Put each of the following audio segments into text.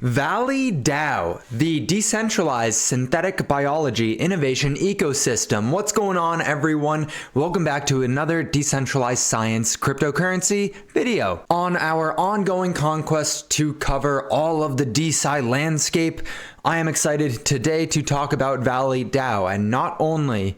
Valley DAO, the decentralized synthetic biology innovation ecosystem. What's going on, everyone? Welcome back to another decentralized science cryptocurrency video. On our ongoing conquest to cover all of the DeSci landscape, I am excited today to talk about Valley DAO, and not only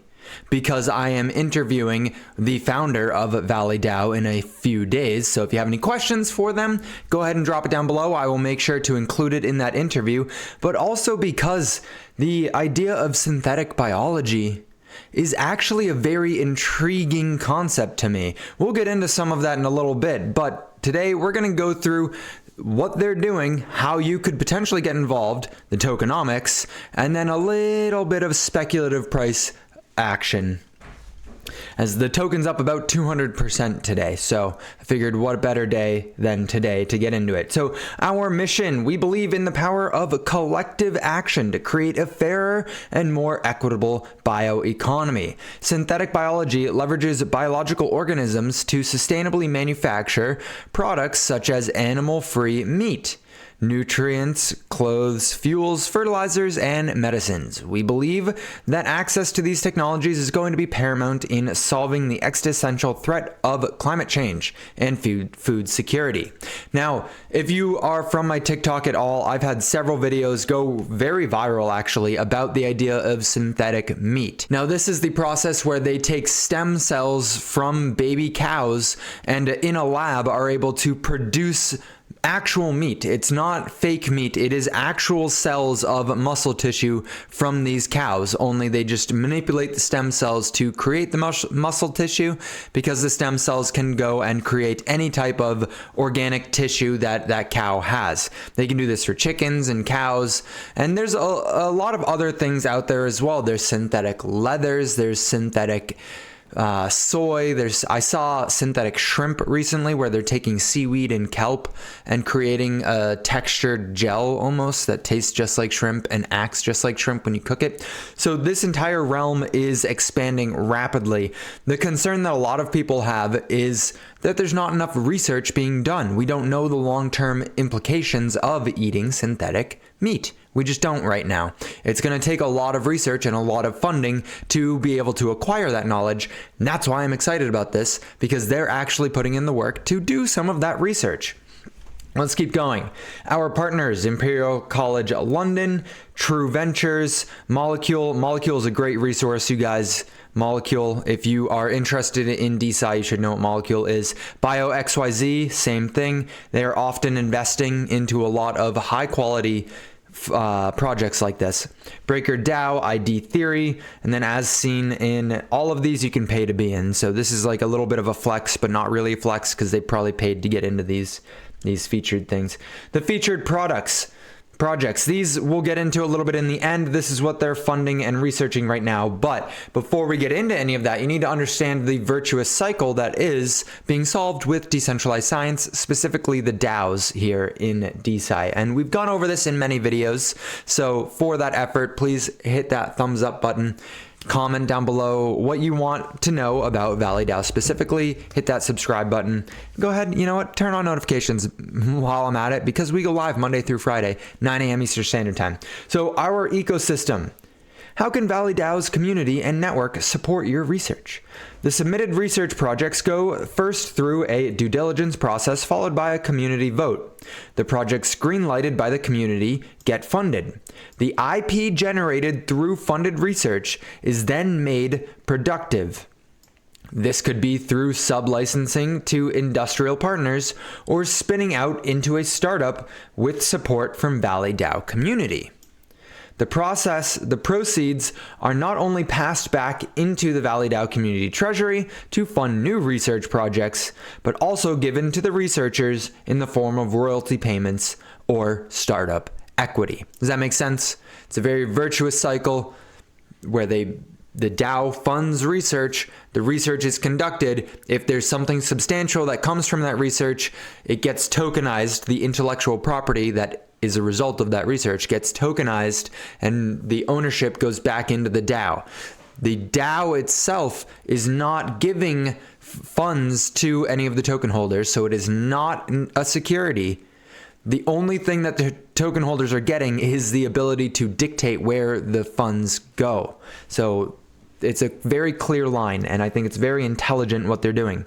because I am interviewing the founder of Valley DAO in a few days. So if you have any questions for them, go ahead and drop it down below. I will make sure to include it in that interview, but also because the idea of synthetic biology is actually a very intriguing concept to me. We'll get into some of that in a little bit, but today we're going to go through what they're doing, how you could potentially get involved, the tokenomics, and then a little bit of speculative price action, as the token's up about 200% today. So I figured what better day than today to get into it. So our mission: we believe in the power of collective action to create a fairer and more equitable bioeconomy. Synthetic biology leverages biological organisms to sustainably manufacture products such as animal-free meat, nutrients, clothes, fuels, fertilizers, and medicines. We believe that access to these technologies is going to be paramount in solving the existential threat of climate change and food security. Now, if you are from my TikTok at all, I've had several videos go very viral actually about the idea of synthetic meat. Now, this is the process where they take stem cells from baby cows and in a lab are able to produce actual meat. It's not fake meat. It is actual cells of muscle tissue from these cows, only they just manipulate the stem cells to create the muscle tissue, because the stem cells can go and create any type of organic tissue that cow has. They can do this for chickens and cows, and there's a lot of other things out there as well. There's synthetic leathers, there's synthetic soy, I saw synthetic shrimp recently where they're taking seaweed and kelp and creating a textured gel almost that tastes just like shrimp and acts just like shrimp when you cook it. So this entire realm is expanding rapidly. The concern that a lot of people have is that there's not enough research being done. We don't know the long-term implications of eating synthetic meat. We just don't right now. It's going to take a lot of research and a lot of funding to be able to acquire that knowledge. And that's why I'm excited about this, because they're actually putting in the work to do some of that research. Let's keep going. Our partners: Imperial College London, True Ventures, Molecule. Molecule is a great resource, you guys. Molecule, if you are interested in DeSci, you should know what Molecule is. BioXYZ, same thing. They are often investing into a lot of high quality projects like this. Breaker DAO, ID Theory, and then as seen in all of these, you can pay to be in. So this is like a little bit of a flex, but not really a flex because they probably paid to get into these featured things. The featured projects, these we'll get into a little bit in the end. This is what they're funding and researching right now. But before we get into any of that, you need to understand the virtuous cycle that is being solved with decentralized science, specifically the DAOs here in DeSci. And we've gone over this in many videos. So for that effort, please hit that thumbs up button. Comment down below what you want to know about Valley DAO specifically. Hit that subscribe button. Go ahead, you know what? Turn on notifications while I'm at it, because we go live Monday through Friday, 9 a.m. Eastern Standard Time. So our ecosystem. How can Valley DAO's community and network support your research? The submitted research projects go first through a due diligence process, followed by a community vote. The projects green-lighted by the community get funded. The IP generated through funded research is then made productive. This could be through sub-licensing to industrial partners or spinning out into a startup with support from Valley DAO community. The proceeds are not only passed back into the Valley DAO community treasury to fund new research projects, but also given to the researchers in the form of royalty payments or startup equity. Does that make sense? It's a very virtuous cycle where the DAO funds research, the research is conducted. If there's something substantial that comes from that research, it gets tokenized. The intellectual property that is a result of that research gets tokenized, and the ownership goes back into the DAO. The DAO itself is not giving funds to any of the token holders, so it is not a security. The only thing that the token holders are getting is the ability to dictate where the funds go. So it's a very clear line, and I think it's very intelligent what they're doing.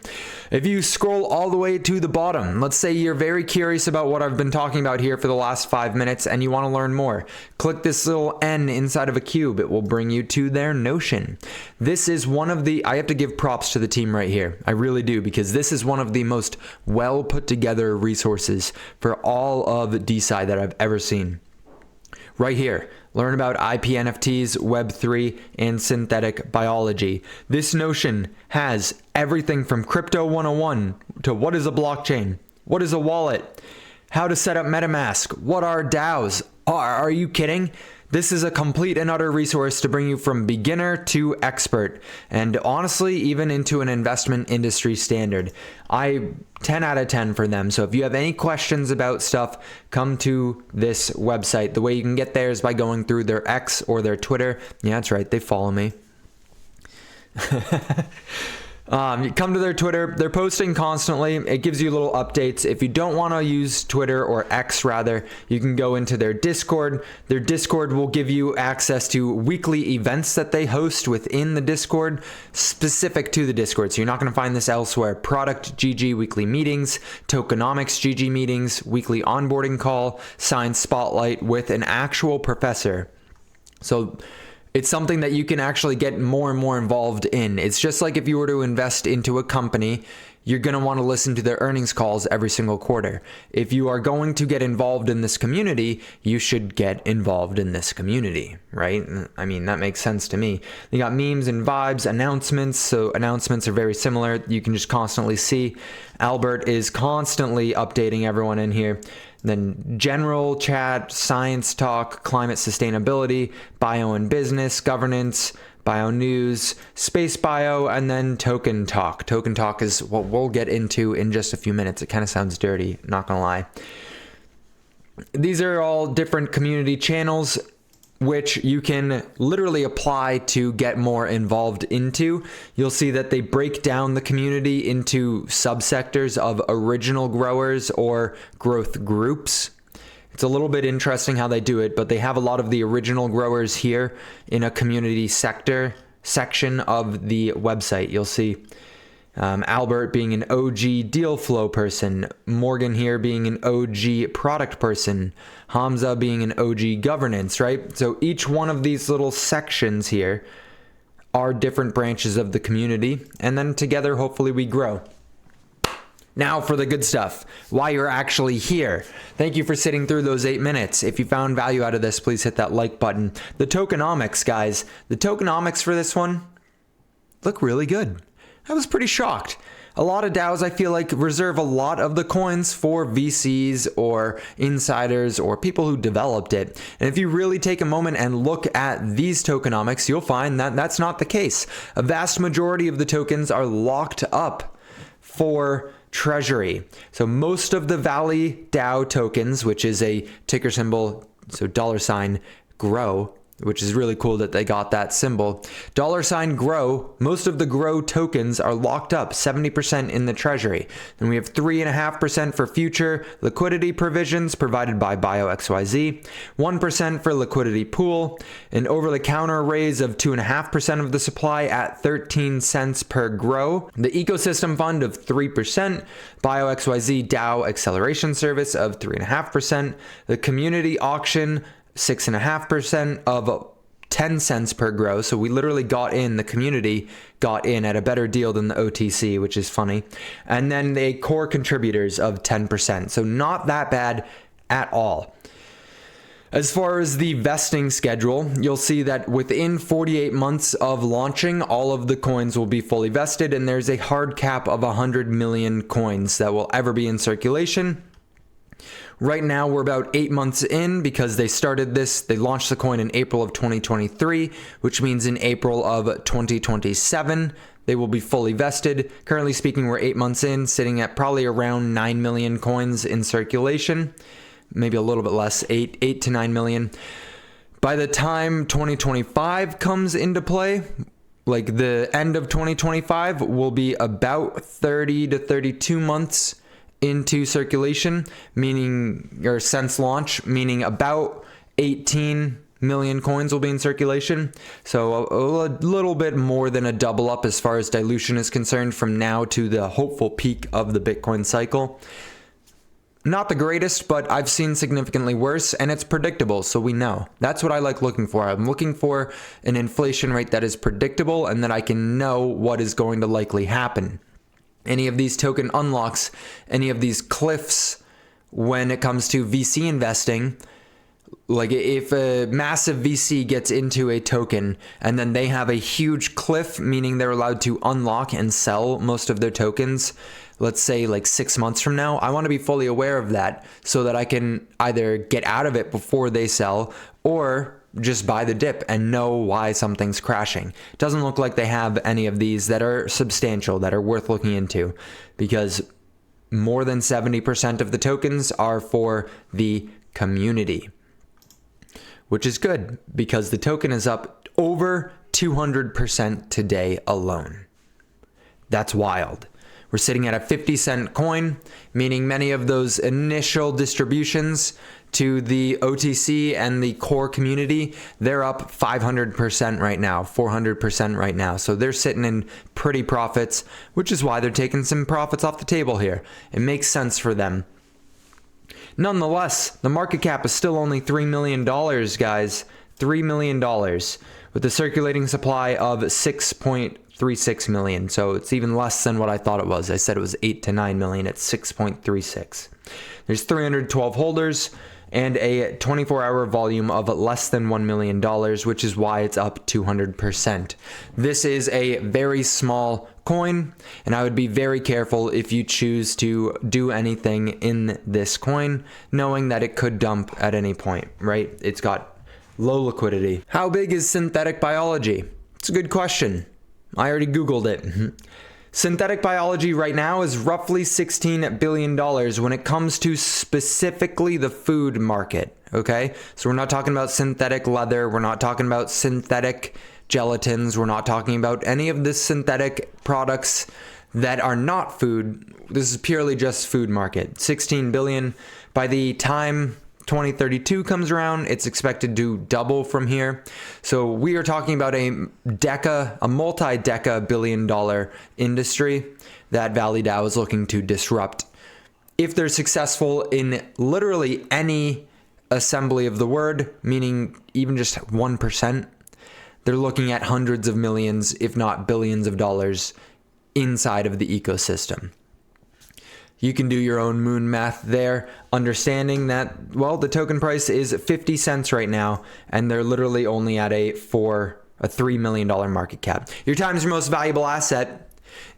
If you scroll all the way to the bottom, let's say you're very curious about what I've been talking about here for the last 5 minutes and you want to learn more. Click this little N inside of a cube. It will bring you to their Notion. This is one of the, I have to give props to the team right here. I really do, because this is one of the most well put together resources for all of DeSci that I've ever seen. Right here, learn about IP NFTs, Web3, and synthetic biology. This Notion has everything from Crypto 101 to what is a blockchain, what is a wallet, how to set up MetaMask, what are DAOs. Are you kidding? This is a complete and utter resource to bring you from beginner to expert, and honestly, even into an investment industry standard. 10 out of 10 for them. So if you have any questions about stuff, come to this website. The way you can get there is by going through their X or their Twitter. Yeah, that's right. They follow me. You come to their Twitter. They're posting constantly. It gives you little updates. If you don't want to use Twitter, or X rather, you can go into their Discord. Their Discord will give you access to weekly events that they host within the Discord, specific to the Discord. So you're not going to find this elsewhere. Product GG weekly meetings, Tokenomics GG meetings, weekly onboarding call, science spotlight with an actual professor. So it's something that you can actually get more and more involved in. It's just like if you were to invest into a company, you're going to want to listen to their earnings calls every single quarter. If you are going to get involved in this community, you should get involved in this community, right? I mean, that makes sense to me. You got memes and vibes, announcements. So announcements are very similar. You can just constantly see. Albert is constantly updating everyone in here. Then general chat, science talk, climate sustainability, bio and business, governance, bio news, space bio, and then token talk. Token talk is what we'll get into in just a few minutes. It kind of sounds dirty, not gonna lie. These are all different community channels which you can literally apply to get more involved into. You'll see that they break down the community into subsectors of original growers or growth groups. It's a little bit interesting how they do it, but they have a lot of the original growers here in a community section of the website. You'll see Albert being an OG deal flow person, Morgan here being an OG product person, Hamza being an OG governance, right? So each one of these little sections here are different branches of the community, and then together, hopefully, we grow. Now for the good stuff, why you're actually here. Thank you for sitting through those 8 minutes. If you found value out of this, please hit that like button. The tokenomics, guys, the tokenomics for this one look really good. I was pretty shocked. A lot of DAOs, I feel like, reserve a lot of the coins for VCs or insiders or people who developed it. And if you really take a moment and look at these tokenomics, you'll find that that's not the case. A vast majority of the tokens are locked up for treasury. So most of the Valley DAO tokens, which is a ticker symbol, so $GROW, which is really cool that they got that symbol. $GROW, most of the GROW tokens are locked up, 70% in the treasury. Then we have 3.5% for future liquidity provisions provided by BioXYZ, 1% for liquidity pool, an over-the-counter raise of 2.5% of the supply at 13 cents per GROW, the ecosystem fund of 3%, BioXYZ DAO acceleration service of 3.5%, the community auction 6.5% of 10 cents per GROW. So we literally the community got in at a better deal than the OTC, which is funny. And then the core contributors of 10%. So not that bad at all. As far as the vesting schedule, you'll see that within 48 months of launching, all of the coins will be fully vested, and there's a hard cap of 100 million coins that will ever be in circulation. Right now, we're about 8 months in because they launched the coin in April of 2023, which means in April of 2027, they will be fully vested. Currently speaking, we're 8 months in, sitting at probably around 9 million coins in circulation, maybe a little bit less, 8 to 9 million. By the time 2025 comes into play, like the end of 2025 will be about 30 to 32 months into circulation, meaning, or since launch, meaning about 18 million coins will be in circulation. So a little bit more than a double up as far as dilution is concerned from now to the hopeful peak of the Bitcoin cycle. Not the greatest, but I've seen significantly worse, and it's predictable, so we know. That's what I like looking for. I'm looking for an inflation rate that is predictable and that I can know what is going to likely happen. Any of these token unlocks, any of these cliffs when it comes to VC investing, like if a massive VC gets into a token and then they have a huge cliff, meaning they're allowed to unlock and sell most of their tokens, let's say like 6 months from now, I want to be fully aware of that so that I can either get out of it before they sell or just buy the dip and know why something's crashing. It doesn't look like they have any of these that are substantial, that are worth looking into, because more than 70% of the tokens are for the community, which is good because the token is up over 200% today alone. That's wild. We're sitting at a 50-cent coin, meaning many of those initial distributions to the OTC and the core community, they're up 500% right now, 400% right now. So they're sitting in pretty profits, which is why they're taking some profits off the table here. It makes sense for them. Nonetheless, the market cap is still only $3 million, guys. $3 million with a circulating supply of 6.36 million. So it's even less than what I thought it was. I said it was 8 to 9 million. It's 6.36. There's 312 holders and a 24-hour volume of less than $1 million, which is why it's up 200%. This is a very small coin, and I would be very careful if you choose to do anything in this coin, knowing that it could dump at any point, right? It's got low liquidity. How big is synthetic biology? It's a good question. I already Googled it. Synthetic biology right now is roughly $16 billion when it comes to specifically the food market, okay? So we're not talking about synthetic leather, we're not talking about synthetic gelatins, we're not talking about any of the synthetic products that are not food. This is purely just food market. 16 billion. By the time 2032 comes around, it's expected to double from here. So we are talking about a multi-deca billion-dollar industry that Valley DAO is looking to disrupt. If they're successful in literally any assembly of the word, meaning even just 1%, they're looking at hundreds of millions, if not billions of dollars inside of the ecosystem. You can do your own moon math there, understanding that, well, the token price is 50 cents right now, and they're literally only at a $3 million market cap. Your time is your most valuable asset.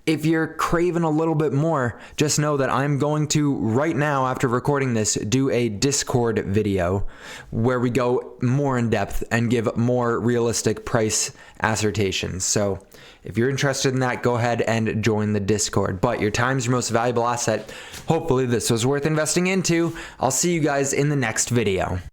If you're craving a little bit more, just know that I'm going to, right now after recording this, do a Discord video where we go more in depth and give more realistic price assertions. So if you're interested in that, go ahead and join the Discord. But your time's your most valuable asset. Hopefully this was worth investing into. I'll see you guys in the next video.